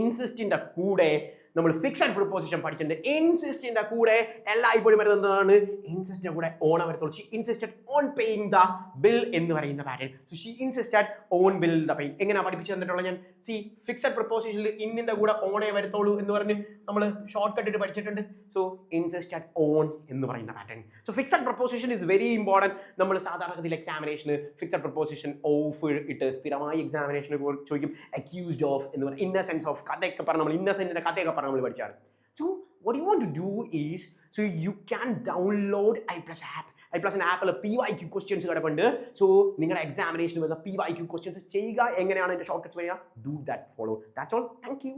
ഇൻസിസ്റ്റിന്റെ കൂടെ നമ്മൾ ഫിക്സഡ് പ്രിപ്പോസിഷൻ പഠിച്ചിട്ടുണ്ട്. ഇൻസിസ്റ്റിന്റെ കൂടെ എല്ലായ്പ്പോഴും വരുന്നതാണ് ഇൻസിസ്റ്റിന്റെ കൂടെ ഓൺ വരത്തുള്ളൂ. She insisted on paying the bill എന്ന് പറയുന്ന pattern. So she insisted on bill the pain. എങ്ങനെയാണ് പഠിപ്പിച്ചു തന്നിട്ടുള്ളത് ഞാൻ? സി, ഫിക്സഡ് പ്രിപ്പോസിഷനിൽ ഇന്നിന്റെ കൂടെ ഓണേ വരത്തുള്ളൂ എന്ന് പറഞ്ഞ് നമ്മൾ ഷോർട്ട് കട്ട് ഇട്ട് പഠിച്ചിട്ടുണ്ട്. സോ ഇൻസിസ്റ്റഡ് ഓൺ എന്ന് പറയുന്ന pattern. So fixed preposition is very important. നമ്മൾ സാധാരണഗതിയിൽ എക്സാമിനേഷന് ഫിക്സഡ് പ്രപ്പോസിഷൻ ഓഫ് ഇട്ട് സ്ഥിരമായി എക്സാമിനേഷന് ചോദിക്കും. അക്യൂസ്ഡ് ഓഫ് എന്ന് പറഞ്ഞാൽ ഇന്നസെൻസ് ഓഫ് കഥയൊക്കെ പറഞ്ഞ് നമ്മൾ ഇന്നസെന്റിന്റെ കഥയൊക്കെ പറഞ്ഞ് നമ്മൾ പഠിച്ചാണ്. So what you want to do is, so you can download iPlus app. iPlus ആപ്പിൽ PYQ ക്വസ്റ്റ്യൻസ് കിടപ്പുണ്ട്. സോ നിങ്ങളുടെ എക്സാമിനേഷന് വരുന്ന PYQ ക്വസ്റ്റ്യൻസ് ചെയ്യുക. എങ്ങനെയാണ് എൻ്റെ ഷോർട്ട് കട്ട്സ് വരിക? Do that, follow. That's all. Thank you.